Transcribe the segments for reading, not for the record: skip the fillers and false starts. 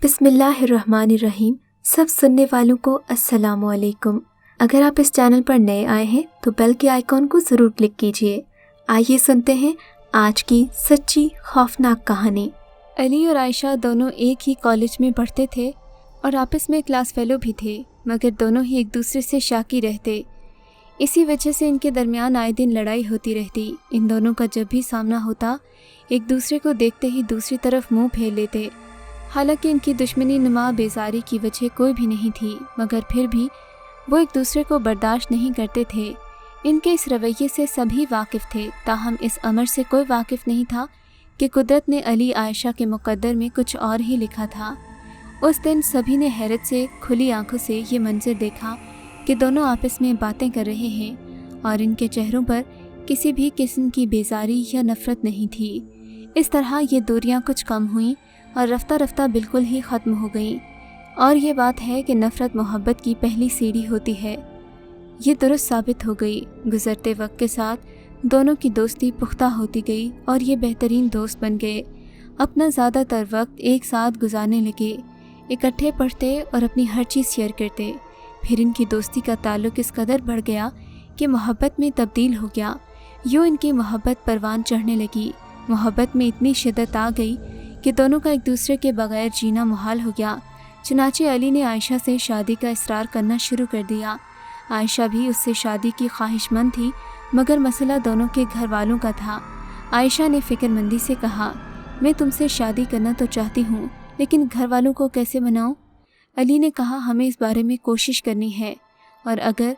बिस्मिल्लाहिर्रहमानिर्रहीम। सब सुनने वालों को अस्सलाम वालेकुम। अगर आप इस चैनल पर नए आए हैं तो बेल के आइकॉन को ज़रूर क्लिक कीजिए। आइए सुनते हैं आज की सच्ची खौफनाक कहानी। अली और आयशा दोनों एक ही कॉलेज में पढ़ते थे और आपस में क्लास फेलो भी थे, मगर दोनों ही एक दूसरे से शाकी रहते। इसी वजह से इनके दरमियान आए दिन लड़ाई होती रहती। इन दोनों का जब भी सामना होता, एक दूसरे को देखते ही दूसरी तरफ मुंह फेर लेते। हालांकि इनकी दुश्मनी नुमा बेजारी की वजह कोई भी नहीं थी, मगर फिर भी वो एक दूसरे को बर्दाश्त नहीं करते थे। इनके इस रवैये से सभी वाकिफ़ थे, ताहम इस अमर से कोई वाकिफ़ नहीं था कि कुदरत ने अली आयशा के मुक़द्दर में कुछ और ही लिखा था। उस दिन सभी ने हैरत से खुली आंखों से ये मंजर देखा कि दोनों आपस में बातें कर रहे हैं और इनके चेहरों पर किसी भी किस्म की बेजारी या नफ़रत नहीं थी। इस तरह ये दूरियां कुछ कम हुईं और रफ्ता रफ्ता बिल्कुल ही ख़त्म हो गई। और ये बात है कि नफ़रत मोहब्बत की पहली सीढ़ी होती है। ये दुरुस्त साबित हो गई। गुज़रते वक्त के साथ दोनों की दोस्ती पुख्ता होती गई और ये बेहतरीन दोस्त बन गए। अपना ज़्यादातर वक्त एक साथ गुजारने लगे, इकट्ठे पढ़ते और अपनी हर चीज़ शेयर करते। फिर इनकी दोस्ती का ताल्लुक़ इस कदर बढ़ गया कि मोहब्बत में तब्दील हो गया। यूँ इनकी मोहब्बत परवान चढ़ने लगी। मोहब्बत में इतनी शिद्दत आ गई कि दोनों का एक दूसरे के बगैर जीना मुहाल हो गया। चुनाचे अली ने आयशा से शादी का इसरार करना शुरू कर दिया। आयशा भी उससे शादी की ख्वाहिशमंद थी, मगर मसला दोनों के घर वालों का था। आयशा ने फ़िक्रमंदी से कहा, मैं तुमसे शादी करना तो चाहती हूँ, लेकिन घर वालों को कैसे मनाऊँ? अली ने कहा, हमें इस बारे में कोशिश करनी है, और अगर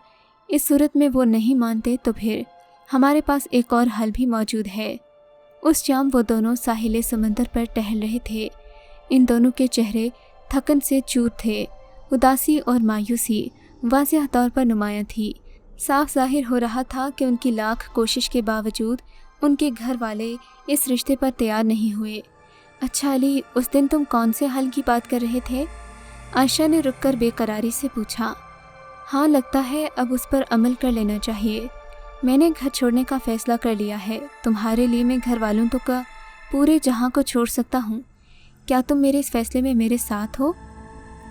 इस सूरत में वो नहीं मानते तो फिर हमारे पास एक और हल भी मौजूद है। उस शाम वो दोनों साहिल समंदर पर टहल रहे थे। इन दोनों के चेहरे थकन से चूर थे। उदासी और मायूसी वाज़ेह तौर पर नुमायां थी। साफ ज़ाहिर हो रहा था कि उनकी लाख कोशिश के बावजूद उनके घर वाले इस रिश्ते पर तैयार नहीं हुए। अच्छा अली, उस दिन तुम कौन से हल की बात कर रहे थे? आयशा ने रुककर बेकरारी से पूछा। हाँ, लगता है अब उस पर अमल कर लेना चाहिए। मैंने घर छोड़ने का फ़ैसला कर लिया है। तुम्हारे लिए मैं घर वालों तो का पूरे जहां को छोड़ सकता हूँ। क्या तुम मेरे इस फ़ैसले में मेरे साथ हो?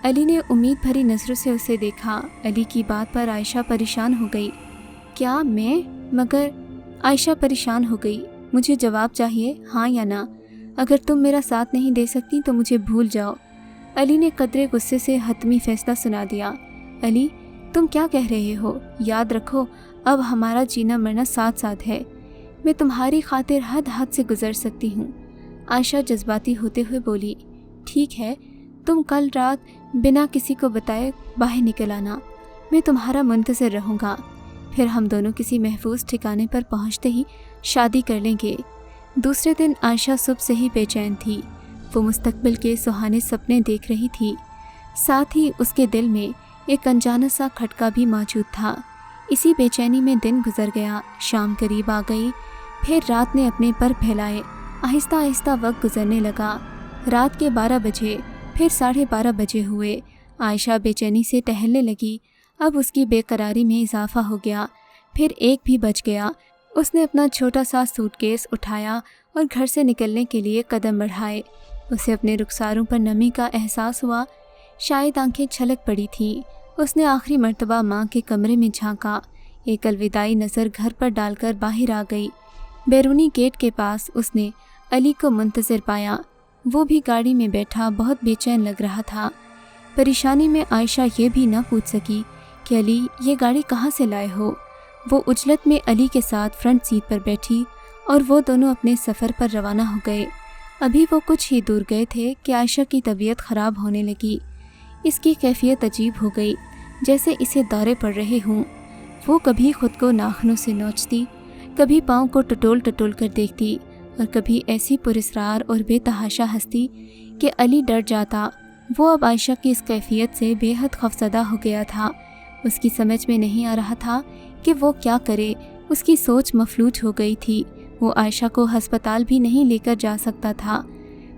अली ने उम्मीद भरी नज़रों से उसे देखा। अली की बात पर आयशा परेशान हो गई। क्या मैं? मगर आयशा परेशान हो गई। मुझे जवाब चाहिए, हाँ या ना। अगर तुम मेरा साथ नहीं दे सकती तो मुझे भूल जाओ। अली ने कदरे गुस्से से हतमी फ़ैसला सुना दिया। अली, तुम क्या कह रहे हो? याद रखो, अब हमारा जीना मरना साथ साथ है। मैं तुम्हारी खातिर हद हद से गुजर सकती हूँ। आयशा जज्बाती होते हुए बोली, ठीक है, तुम कल रात बिना किसी को बताए बाहर निकल आना। मैं तुम्हारा मुंतज़िर रहूँगा। फिर हम दोनों किसी महफूज ठिकाने पर पहुँचते ही शादी कर लेंगे। दूसरे दिन आयशा सुबह से ही बेचैन थी। वो मुस्तकबिल के सुहाने सपने देख रही थी। साथ ही उसके दिल में एक अनजाना सा खटका भी मौजूद था। इसी बेचैनी में दिन गुजर गया। शाम करीब आ गई। फिर रात ने अपने पर फैलाए। आहिस्ता आहिस्ता वक्त गुजरने लगा। रात के 12 बजे, फिर 12:30 बजे हुए। आयशा बेचैनी से टहलने लगी। अब उसकी बेकरारी में इजाफा हो गया। फिर 1 भी बज गया। उसने अपना छोटा सा सूटकेस उठाया और घर से निकलने के लिए कदम बढ़ाए। उसे अपने रुखसारों पर नमी का एहसास हुआ। शायद आंखें छलक पड़ी थीं। उसने आखिरी मर्तबा माँ के कमरे में झांका। एक अलविदाई नज़र घर पर डालकर बाहर आ गई। बैरूनी गेट के पास उसने अली को मुंतज़िर पाया। वो भी गाड़ी में बैठा बहुत बेचैन लग रहा था। परेशानी में आयशा ये भी न पूछ सकी कि अली, ये गाड़ी कहाँ से लाए हो? वो उजलत में अली के साथ फ्रंट सीट पर बैठी और वो दोनों अपने सफ़र पर रवाना हो गए। अभी वो कुछ ही दूर गए थे कि आयशा की तबीयत ख़राब होने लगी। इसकी कैफियत अजीब हो गई, जैसे इसे दौरे पड़ रहे हों। वो कभी खुद को नाखूनों से नोचती, कभी पाँव को टटोल टटोल कर देखती और कभी ऐसी पुरस्रार और बेतहाशा हंसती कि अली डर जाता। वो अब आयशा की इस कैफियत से बेहद खौफज़दा हो गया था। उसकी समझ में नहीं आ रहा था कि वो क्या करे। उसकी सोच मफलूज हो गई थी। वो आयशा को हस्पताल भी नहीं लेकर जा सकता था।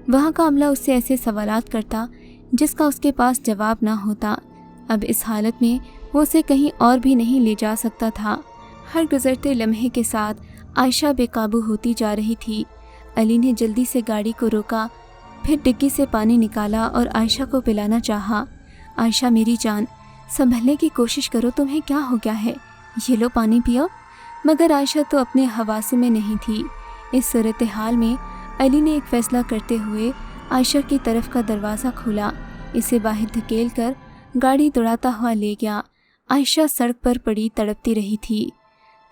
वहाँ का अमला उससे ऐसे सवालात करता जिसका उसके पास जवाब ना होता। अब इस हालत में वो उसे कहीं और भी नहीं ले जा सकता था। हर गुजरते लम्हे के साथ आयशा बेकाबू होती जा रही थी। अली ने जल्दी से गाड़ी को रोका फिर डिग्गी से पानी निकाला और आयशा को पिलाना चाहा। आयशा मेरी जान, संभलने की कोशिश करो, तुम्हें क्या हो गया है, ये लो पानी पियो। मगर आयशा तो अपने हवासों में नहीं थी। इस सूरत हाल में अली ने एक फ़ैसला करते हुए आयशा की तरफ का दरवाज़ा खोला, इसे बाहर धकेल कर गाड़ी दौड़ाता हुआ ले गया। आयशा सड़क पर पड़ी तड़पती रही थी।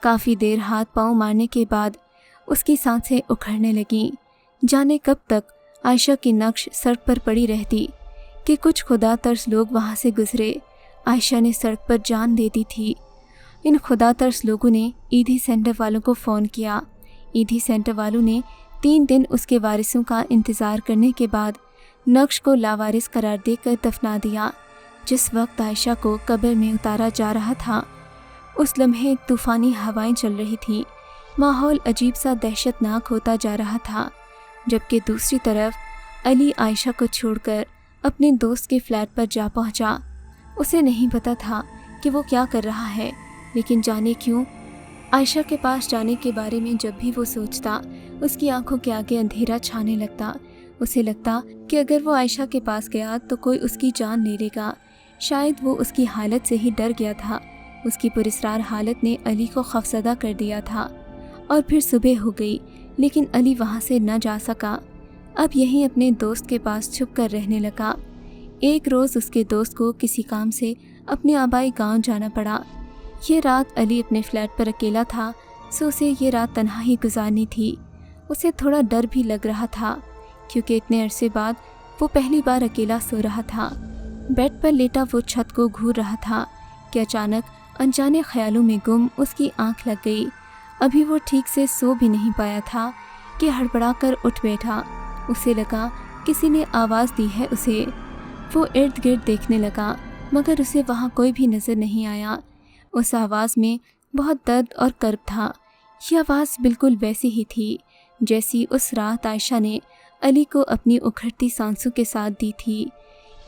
काफ़ी देर हाथ पांव मारने के बाद उसकी सांसें उखड़ने लगीं। जाने कब तक आयशा की नक्श सड़क पर पड़ी रहती कि कुछ खुदा तरस लोग वहाँ से गुजरे। आयशा ने सड़क पर जान दे दी थी। इन खुदा तरस लोगों ने ईदी सेंटर वालों को फ़ोन किया। ईदी सेंटर वालों ने 3 दिन उसके वारिसों का इंतज़ार करने के बाद नक्श को लावारिस करार देकर दफना दिया। जिस वक्त आयशा को कब्र में उतारा जा रहा था, उस लम्हे तूफ़ानी हवाएं चल रही थीं। माहौल अजीब सा दहशतनाक होता जा रहा था। जबकि दूसरी तरफ अली आयशा को छोड़कर अपने दोस्त के फ्लैट पर जा पहुंचा। उसे नहीं पता था कि वो क्या कर रहा है, लेकिन जाने क्यों आयशा के पास जाने के बारे में जब भी वो सोचता, उसकी आंखों के आगे अंधेरा छाने लगता। उसे लगता कि अगर वो आयशा के पास गया तो कोई उसकी जान ले लेगा। शायद वो उसकी हालत से ही डर गया था। उसकी पुरस्रार हालत ने अली को खौफजदा कर दिया था। और फिर सुबह हो गई, लेकिन अली वहाँ से न जा सका। अब यहीं अपने दोस्त के पास छुप कर रहने लगा। एक रोज़ उसके दोस्त को किसी काम से अपने आबाई गांव जाना पड़ा। ये रात अली अपने फ्लैट पर अकेला था, सो उसे ये रात तन्हा ही गुजारनी थी। उसे थोड़ा डर भी लग रहा था, क्योंकि इतने अरसे बाद वो पहली बार अकेला सो रहा था। बेड पर लेटा वो छत को घूर रहा था कि अचानक अनजाने ख्यालों में गुम उसकी आंख लग गई। अभी वो ठीक से सो भी नहीं पाया था कि हड़बड़ा कर उठ बैठा। उसे लगा किसी ने आवाज़ दी है उसे। वो इर्द गिर्द देखने लगा, मगर उसे वहाँ कोई भी नज़र नहीं आया। उस आवाज़ में बहुत दर्द और कर्ब था। यह आवाज़ बिल्कुल वैसी ही थी जैसी उस रात आयशा ने अली को अपनी उखड़ती सांसों के साथ दी थी।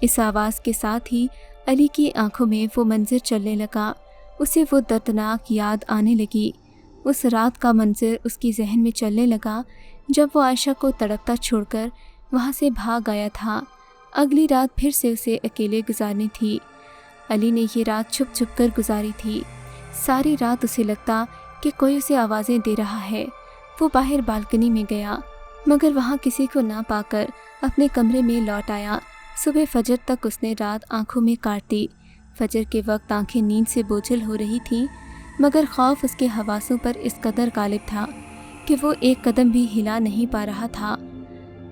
इस आवाज़ के साथ ही अली की आंखों में वो मंजर चलने लगा। उसे वो दर्दनाक याद आने लगी। उस रात का मंजर उसकी जहन में चलने लगा जब वो आयशा को तड़पता छोड़कर वहाँ से भाग आया था। अगली रात फिर से उसे अकेले गुजारनी थी। अली ने ये रात छुप छुप कर गुजारी थी। सारी रात उसे लगता कि कोई उसे आवाज़ें दे रहा है। वो बाहर बालकनी में गया, मगर वहाँ किसी को ना पाकर अपने कमरे में लौट आया। सुबह फजर तक उसने रात आंखों में काटी। फजर के वक्त आंखें नींद से बोझल हो रही थीं, मगर खौफ उसके हवासों पर इस कदर गालिब था कि वो एक कदम भी हिला नहीं पा रहा था।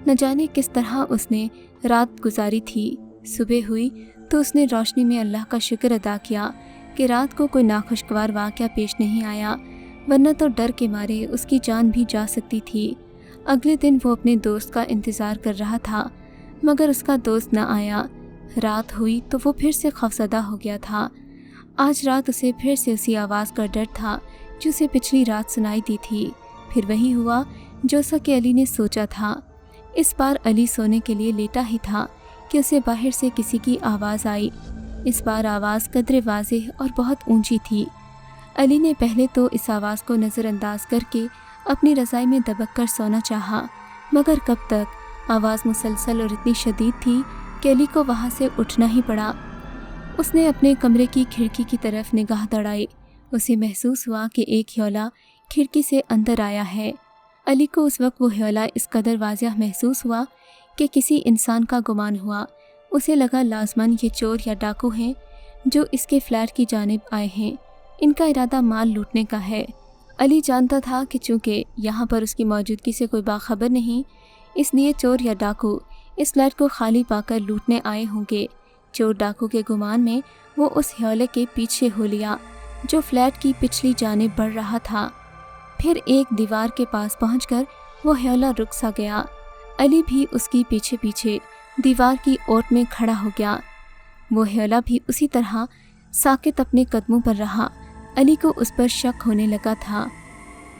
न जाने किस तरह उसने रात गुजारी थी। सुबह हुई तो उसने रोशनी में अल्लाह का शुक्र अदा किया कि रात को कोई नाखुशगवार वाक़या पेश नहीं आया, वरना तो डर के मारे उसकी जान भी जा सकती थी। अगले दिन वो अपने दोस्त का इंतज़ार कर रहा था, मगर उसका दोस्त न आया। रात हुई तो वो फिर से खौफज़दा हो गया था। आज रात उसे फिर से उसी आवाज़ का डर था जो उसे पिछली रात सुनाई दी थी। फिर वही हुआ जैसा कि अली ने सोचा था। इस बार अली सोने के लिए लेटा ही था कि उसे बाहर से किसी की आवाज़ आई। इस बार आवाज़ कदरे वाज़ेह और बहुत ऊंची थी। अली ने पहले तो इस आवाज़ को नज़रअंदाज करके अपनी रज़ाई में दबक कर सोना चाहा, मगर कब तक। आवाज़ मुसलसल और इतनी शदीद थी कि अली को वहाँ से उठना ही पड़ा। उसने अपने कमरे की खिड़की की तरफ निगाह दौड़ाई। उसे महसूस हुआ कि एक ह्यौला खिड़की से अंदर आया है। अली को उस वक्त वो ह्यौला इस कदर वाज़ेह महसूस हुआ कि किसी इंसान का गुमान हुआ। उसे लगा लाजमन ये चोर या डाकू हैं जो इसके फ्लैट की जानिब आए हैं। इनका इरादा माल लूटने का है। अली जानता था कि चूँकि यहाँ पर उसकी मौजूदगी से कोई बाखबर नहीं, इसलिए चोर या डाकू इस फ्लैट को खाली पाकर लूटने आए होंगे। चोर डाकू के गुमान में वो उस ह्यौले के पीछे हो लिया जो फ्लैट की पिछली जानिब बढ़ रहा था। फिर एक दीवार के पास पहुंचकर वो ह्यौला रुक सा गया। अली भी उसकी पीछे पीछे दीवार की ओट में खड़ा हो गया। वो ह्यौला भी उसी तरह साकित अपने कदमों पर रहा। अली को उस पर शक होने लगा था।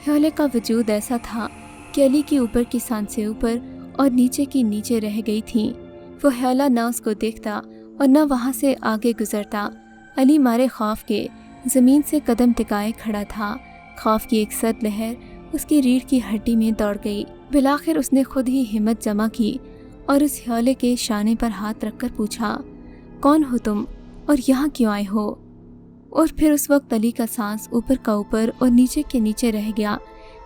ह्यौले का वजूद ऐसा था कि अली की ऊपर की सांसें ऊपर और नीचे की नीचे रह गई थीं। वो ह्यौला ना उसको देखता और न वहाँ से आगे गुजरता। अली मारे खौफ के ज़मीन से कदम टिकाए खड़ा था। खौफ की एक सर्द लहर उसकी रीढ़ की हड्डी में दौड़ गई। बिलाखिर उसने खुद ही हिम्मत जमा की और उस ह्योले के शाने पर हाथ रखकर पूछा, कौन हो तुम और यहाँ क्यों आए हो? और फिर उस वक्त अली का सांस ऊपर का ऊपर और नीचे के नीचे रह गया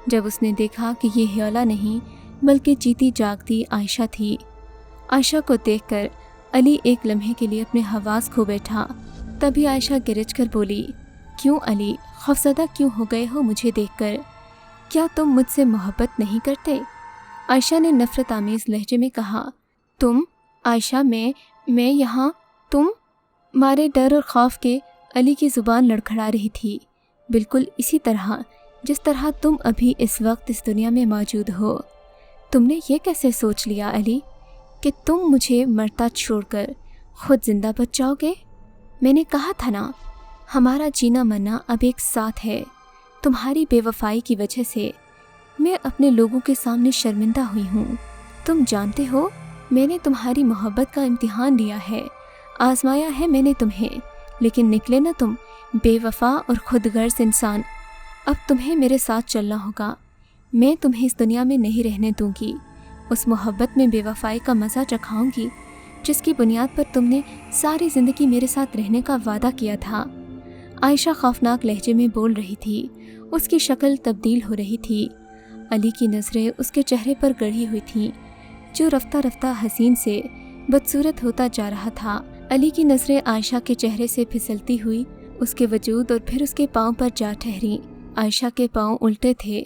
जब उसने देखा कि ये ह्योला नहीं बल्कि जीती जागती आयशा थी। आयशा को देखकर अली एक लम्हे के लिए अपने हवास खो बैठा। तभी आयशा गिरज कर बोली, क्यों अली, खौफज़दा क्यों हो गए हो मुझे देखकर? क्या तुम मुझसे मोहब्बत नहीं करते? आयशा ने नफरत आमेज़ लहजे में कहा, तुम? आयशा, मैं यहाँ? तुम? मारे डर और खौफ के अली की ज़ुबान लड़खड़ा रही थी, बिल्कुल इसी तरह जिस तरह तुम अभी इस वक्त इस दुनिया में मौजूद हो। तुमने ये कैसे सोच लिया अली कि तुम मुझे मरता छोड़कर खुद जिंदा बच जाओगे? मैंने कहा था ना, हमारा जीना मरना अब एक साथ है। तुम्हारी बेवफाई की वजह से मैं अपने लोगों के सामने शर्मिंदा हुई हूँ। तुम जानते हो, मैंने तुम्हारी मोहब्बत का इम्तिहान लिया है, आजमाया है मैंने तुम्हें, लेकिन निकले ना तुम बेवफा और खुदगर्ज इंसान। अब तुम्हें मेरे साथ चलना होगा। मैं तुम्हें इस दुनिया में नहीं रहने दूंगी। उस मोहब्बत में बेवफाई का मज़ा चखाऊंगी जिसकी बुनियाद पर तुमने सारी ज़िंदगी मेरे साथ रहने का वादा किया था। आयशा खौफनाक लहजे में बोल रही थी। उसकी शक्ल तब्दील हो रही थी। अली की नज़रें उसके चेहरे पर गड़ी हुई थीं, जो रफ्ता रफ्ता हसीन से बदसूरत होता जा रहा था। अली की नज़रें आयशा के चेहरे से फिसलती हुई उसके वजूद और फिर उसके पाँव पर जा ठहरी। आयशा के पाँव उल्टे थे।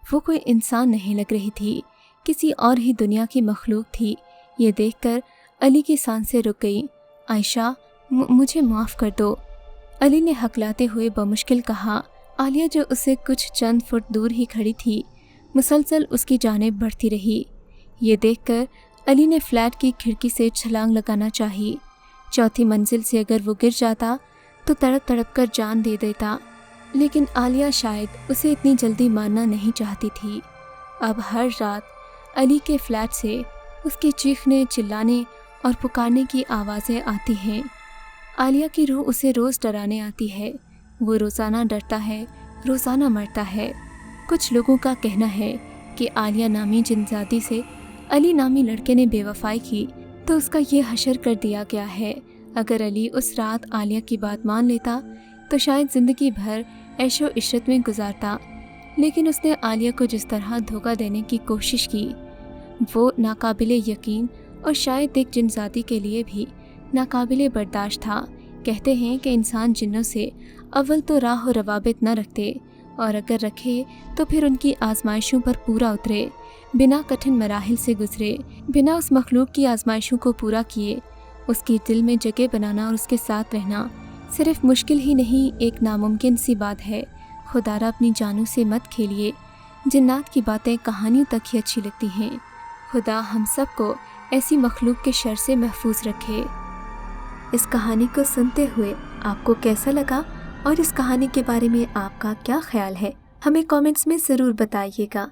वो कोई इंसान नहीं लग रही थी, किसी और ही दुनिया की मखलूक थी। ये देखकर अली की सांसें रुक गई। आयशा, मुझे माफ़ कर दो, अली ने हकलाते हुए बमुश्किल कहा। आलिया, जो उससे कुछ चंद फुट दूर ही खड़ी थी, मुसलसल उसकी जानिब बढ़ती रही। ये देखकर अली ने फ्लैट की खिड़की से छलांग लगाना चाही। चौथी मंजिल से अगर वो गिर जाता तो तड़प तड़प कर जान दे देता, लेकिन आलिया शायद उसे इतनी जल्दी मारना नहीं चाहती थी। अब हर रात अली के फ्लैट से उसके चीखने, चिल्लाने और पुकारने की आवाज़ें आती हैं। आलिया की रूह उसे रोज़ डराने आती है। वो रोज़ाना डरता है, रोज़ाना मरता है। कुछ लोगों का कहना है कि आलिया नामी जिनजादी से अली नामी लड़के ने बेवफाई की तो उसका ये हशर कर दिया गया है। अगर अली उस रात आलिया की बात मान लेता तो शायद ज़िंदगी भर ऐशो इशरत में गुजारता, लेकिन उसने आलिया को जिस तरह धोखा देने की कोशिश की वो नाकाबिले यकीन और शायद एक जिनजाती के लिए भी नाकाबिले बर्दाश्त था। कहते हैं कि इंसान जिन्नों से अव्वल तो राह और रवाबित न रखते, और अगर रखे तो फिर उनकी आजमाइशों पर पूरा उतरे, बिना कठिन मराहिल से गुजरे, बिना उस मखलूक की आजमाइशों को पूरा किए। उसके दिल में जगह बनाना और उसके साथ रहना सिर्फ मुश्किल ही नहीं, एक नामुमकिन सी बात है। खुदारा अपनी जानों से मत खेलिए, जिन्नात की बातें कहानियों तक ही अच्छी लगती हैं। खुदा हम सब को ऐसी मखलूक के शर से महफूज रखे। इस कहानी को सुनते हुए आपको कैसा लगा और इस कहानी के बारे में आपका क्या ख्याल है, हमें कमेंट्स में ज़रूर बताइएगा।